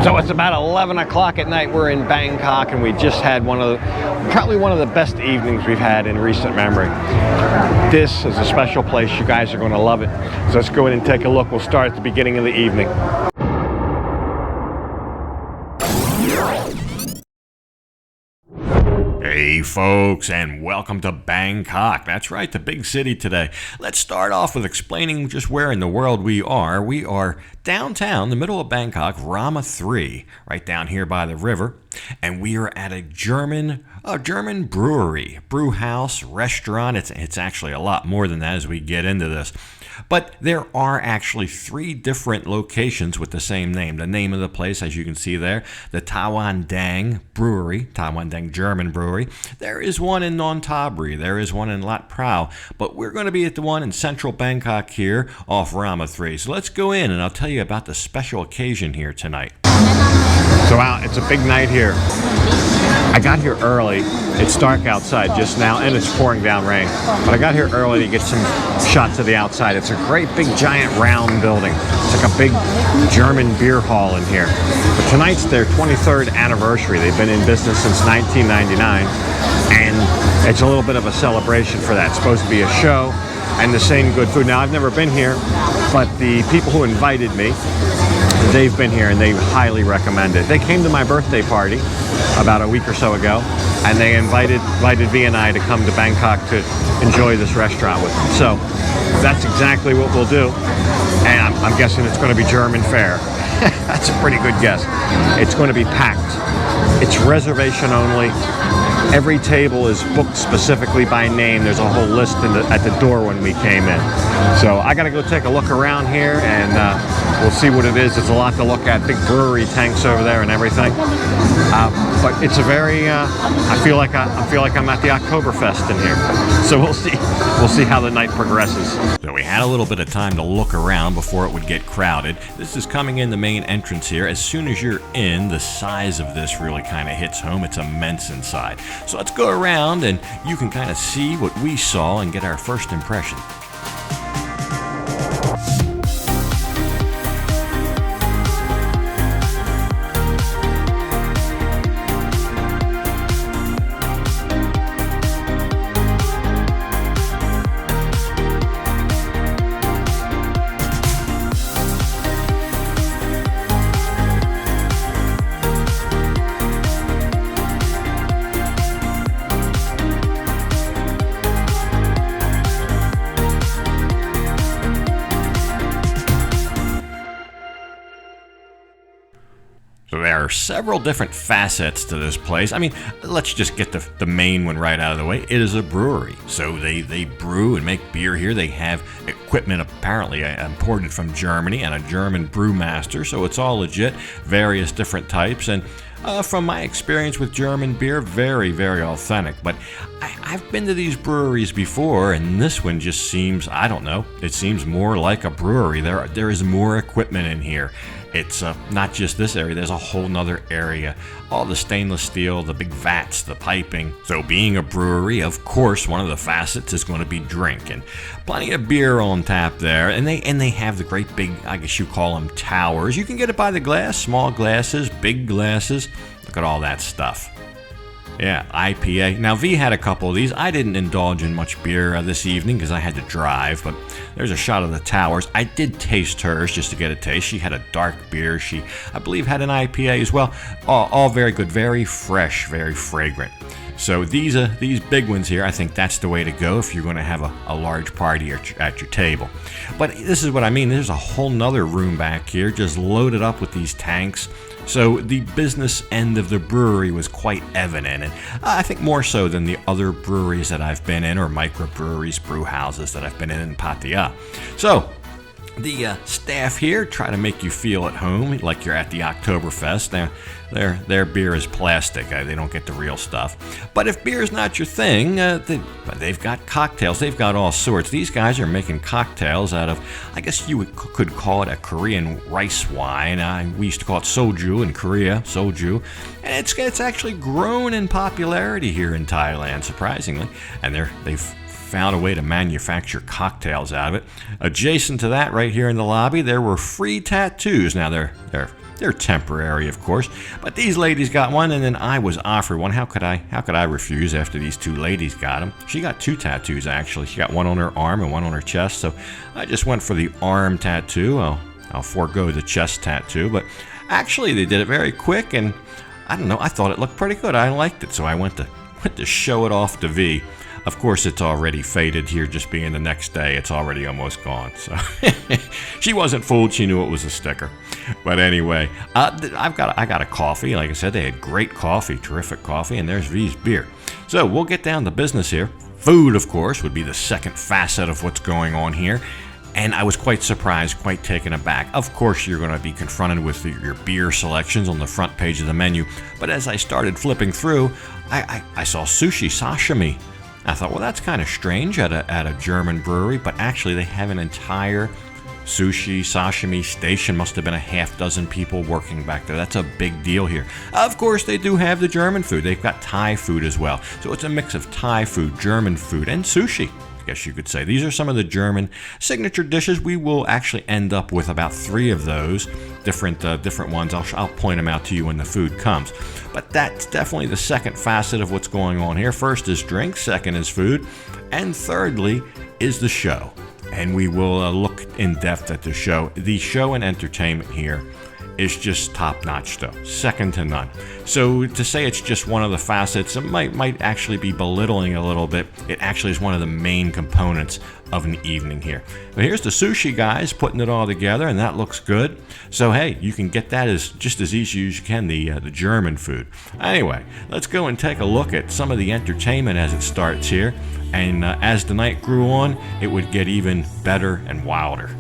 So it's about 11 o'clock at night. We're in Bangkok, and we just had probably one of the best evenings we've had in recent memory. This is a special place. You guys are going to love it. So let's go in and take a look. We'll start at the beginning of the evening. Hey folks, and welcome to Bangkok. That's right, the big city today. Let's start off with explaining just where in the world we are. We are downtown, the middle of Bangkok, Rama 3, right down here by the river. And we are at a German brewery, brew house, restaurant. It's actually a lot more than that as we get into this. But there are actually 3 different locations with the same name. The name of the place, as you can see there, the Taiwan Dang Brewery, Taiwan Dang German Brewery. There is one in Nonthaburi. There is one in Lat Phrao. But we're going to be at the one in central Bangkok here off Rama 3. So let's go in and I'll tell you about the special occasion here tonight. So it's a big night here. I got here early. It's dark outside just now, and it's pouring down rain. But I got here early to get some shots of the outside. It's a great big giant round building. It's like a big German beer hall in here. But tonight's their 23rd anniversary. They've been in business since 1999, and it's a little bit of a celebration for that. It's supposed to be a show and the same good food. Now, I've never been here, but the people who invited me, they've been here and they highly recommend it. They came to my birthday party about a week or so ago, and they invited V and I to come to Bangkok to enjoy this restaurant with them. So that's exactly what we'll do, and I'm guessing it's going to be German fare. That's a pretty good guess. It's going to be packed. It's reservation only. Every table is booked specifically by name. There's a whole list at the door when we came in. So I got to go take a look around here, and we'll see what it is. There's a lot to look at. Big brewery tanks over there and everything. But it's a very. I feel like I'm at the Octoberfest in here. So we'll see. We'll see how the night progresses. So we had a little bit of time to look around before it would get crowded. This is coming in the main entrance here. As soon as you're in, the size of this really kind of hits home. It's immense inside. So let's go around and you can kind of see what we saw and get our first impression. So there are several different facets to this place. I mean, let's just get the main one right out of the way. It is a brewery. So they brew and make beer here. They have equipment apparently imported from Germany and a German brewmaster. So it's all legit, various different types. And from my experience with German beer, very, very authentic. But I've been to these breweries before, and this one just seems, I don't know, it seems more like a brewery. There is more equipment in here. It's not just this area, there's a whole nother area. All the stainless steel, the big vats, the piping. So being a brewery, of course, one of the facets is going to be drink. And plenty of beer on tap there. And they have the great big, I guess you call them towers. You can get it by the glass, small glasses, big glasses. Look at all that stuff. Yeah, IPA. Now, V had a couple of these. I didn't indulge in much beer this evening because I had to drive, but there's a shot of the towers. I did taste hers just to get a taste. She had a dark beer. She, I believe, had an IPA as well. All very good, very fresh, very fragrant. So these big ones here, I think that's the way to go if you're going to have a large party at your table. But this is what I mean. There's a whole nother room back here just loaded up with these tanks. So the business end of the brewery was quite evident, and I think more so than the other breweries that I've been in, or microbreweries, brew houses that I've been in Pattaya. So the staff here try to make you feel at home, like you're at the Octoberfest. Now, their beer is plastic. They don't get the real stuff. But if beer is not your thing, they've got cocktails. They've got all sorts. These guys are making cocktails out of, I guess you could call it a Korean rice wine. We used to call it soju in Korea, soju. And it's actually grown in popularity here in Thailand, surprisingly. And they've found a way to manufacture cocktails out of it. Adjacent to that, right here in the lobby, there were free tattoos. Now, they're They're temporary, of course, but these ladies got one, and then I was offered one. How could I refuse after these two ladies got them? She got two tattoos, actually. She got one on her arm and one on her chest, so I just went for the arm tattoo. I'll forego the chest tattoo, but actually they did it very quick, and I don't know, I thought it looked pretty good. I liked it, so I went to show it off to V. Of course, it's already faded here, just being the next day. It's already almost gone. So she wasn't fooled. She knew it was a sticker. But anyway, I got a coffee. Like I said, they had great coffee, terrific coffee, and there's V's beer. So we'll get down to business here. Food, of course, would be the second facet of what's going on here. And I was quite surprised, quite taken aback. Of course, you're going to be confronted with your beer selections on the front page of the menu. But as I started flipping through, I saw sushi, sashimi. I thought, well, that's kind of strange at a German brewery, but actually they have an entire sushi, sashimi station. Must have been a half dozen people working back there. That's a big deal here. Of course, they do have the German food. They've got Thai food as well. So it's a mix of Thai food, German food, and sushi, I guess you could say. These are some of the German signature dishes. We will actually end up with about 3 of those different ones. I'll point them out to you when the food comes. But that's definitely the second facet of what's going on here. First is drink, second is food, and thirdly is the show. And we will look in depth at the show. The show and entertainment here is just top-notch, though, second to none. So to say it's just one of the facets, it might actually be belittling a little bit. It actually is one of the main components of an evening here. But here's the sushi guys putting it all together, and that looks good. So hey, you can get that as just as easy as you can, the German food. Anyway, let's go and take a look at some of the entertainment as it starts here. And as the night grew on, it would get even better and wilder.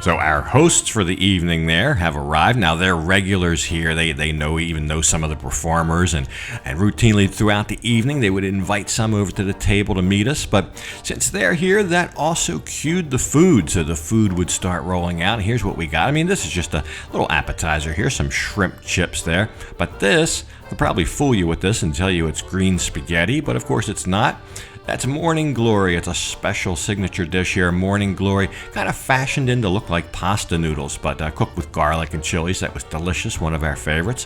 So our hosts for the evening there have arrived. Now they're regulars here. They even know some of the performers, and routinely throughout the evening they would invite some over to the table to meet us. But since they're here, that also cued the food. So the food would start rolling out. Here's what we got. I mean, this is just a little appetizer here, some shrimp chips there. But this, I'll probably fool you with this and tell you it's green spaghetti, but of course it's not. That's Morning Glory. It's a special signature dish here, Morning Glory, kind of fashioned in to look like pasta noodles, but cooked with garlic and chilies. That was delicious, one of our favorites.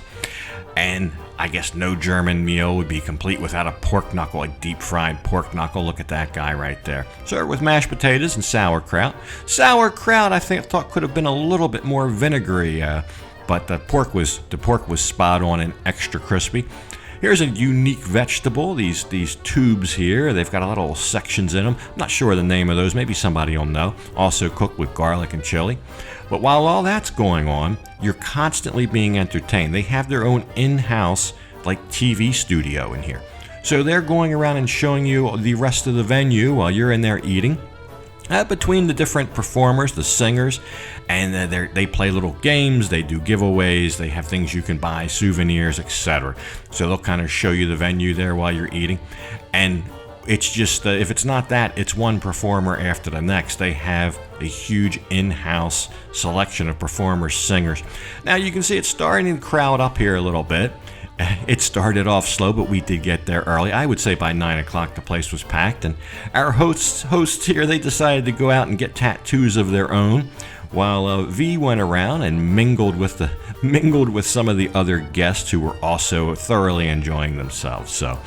And I guess no German meal would be complete without a pork knuckle, a deep-fried pork knuckle. Look at that guy right there. Served with mashed potatoes and sauerkraut. Sauerkraut, I thought could have been a little bit more vinegary, but the pork was spot on and extra crispy. Here's a unique vegetable, these tubes here. They've got a lot of little sections in them. I'm not sure the name of those. Maybe somebody will know. Also cooked with garlic and chili. But while all that's going on, you're constantly being entertained. They have their own in-house TV studio in here. So they're going around and showing you the rest of the venue while you're in there eating. Between the different performers, the singers, and they play little games, they do giveaways, they have things you can buy, souvenirs, etc. So they'll kind of show you the venue there while you're eating. And it's just, if it's not that, it's one performer after the next. They have a huge in-house selection of performers, singers. Now you can see it's starting to crowd up here a little bit. It started off slow, but we did get there early. I would say by 9 o'clock the place was packed, and our hosts here, they decided to go out and get tattoos of their own, while V went around and mingled with some of the other guests who were also thoroughly enjoying themselves. So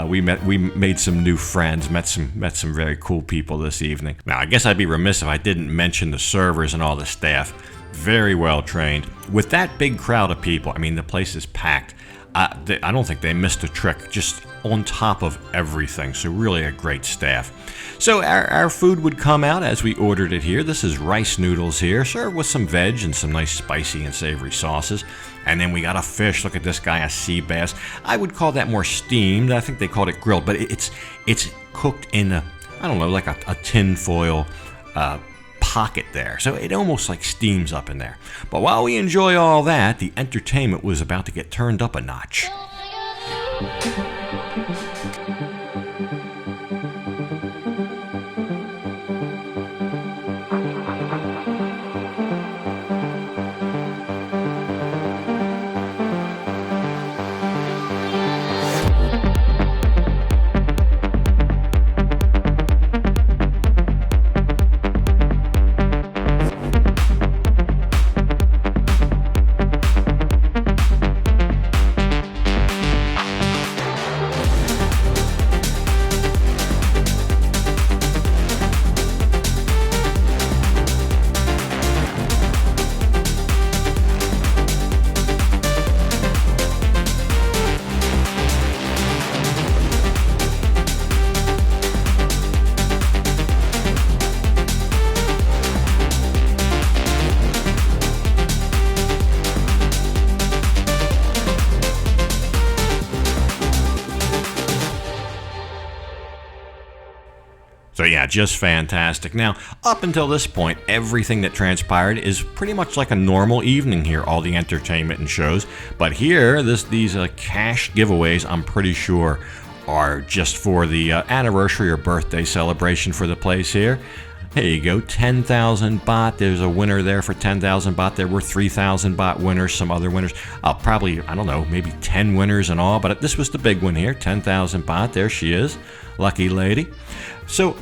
we made some new friends, met some very cool people this evening. Now I guess I'd be remiss if I didn't mention the servers and all the staff. Very well trained. With that big crowd of people, I mean, the place is packed. I don't think they missed a trick, just on top of everything. So really a great staff. So our food would come out as we ordered it here. This is rice noodles here, served with some veg and some nice spicy and savory sauces. And then we got a fish. Look at this guy, a sea bass. I would call that more steamed. I think they called it grilled, but it's cooked in like a tin foil pocket there. So it almost like steams up in there. But while we enjoy all that, the entertainment was about to get turned up a notch. So yeah, just fantastic. Now, up until this point, everything that transpired is pretty much like a normal evening here, all the entertainment and shows. But here, these cash giveaways, I'm pretty sure, are just for the anniversary or birthday celebration for the place here. Here you go, 10,000 baht. There's a winner there for 10,000 baht. There were 3,000 baht winners, some other winners. Probably, I don't know, maybe 10 winners in all. But this was the big one here, 10,000 baht. There she is, lucky lady. So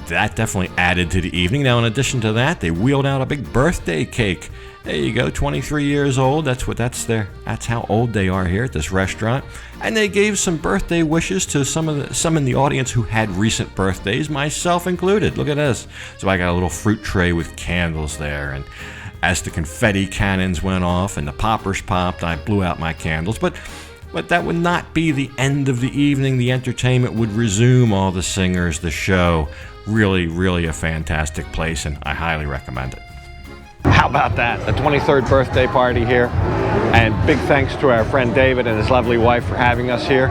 that definitely added to the evening. Now, in addition to that, they wheeled out a big birthday cake. There you go, 23 years old. That's how old they are here at this restaurant. And they gave some birthday wishes to some in the audience who had recent birthdays, myself included. Look at this. So I got a little fruit tray with candles there, and as the confetti cannons went off and the poppers popped, I blew out my candles. But that would not be the end of the evening. The entertainment would resume, all the singers, the show. Really, really a fantastic place, and I highly recommend it. How about that? The 23rd birthday party here. And big thanks to our friend David and his lovely wife for having us here.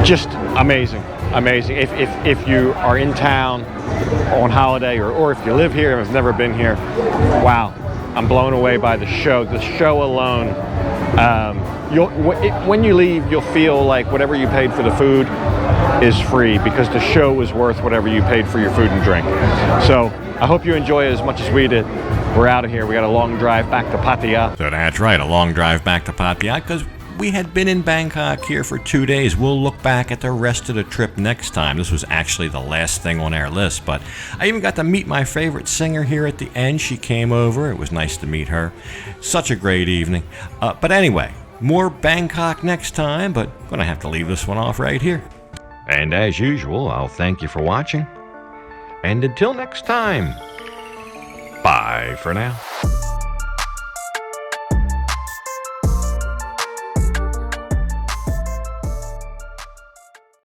Just amazing, amazing. If you are in town on holiday or if you live here and have never been here, wow, I'm blown away by the show. The show alone, when you leave, you'll feel like whatever you paid for the food is free, because the show was worth whatever you paid for your food and drink. So I hope you enjoy it as much as we did. We're out of here. We got a long drive back to Pattaya. So that's right, a long drive back to Pattaya, because we had been in Bangkok here for 2 days. We'll look back at the rest of the trip next time. This was actually the last thing on our list, but I even got to meet my favorite singer here at the end. She came over. It was nice to meet her. Such a great evening. But anyway, more Bangkok next time, but I'm going to have to leave this one off right here. And as usual, I'll thank you for watching. And until next time, bye for now.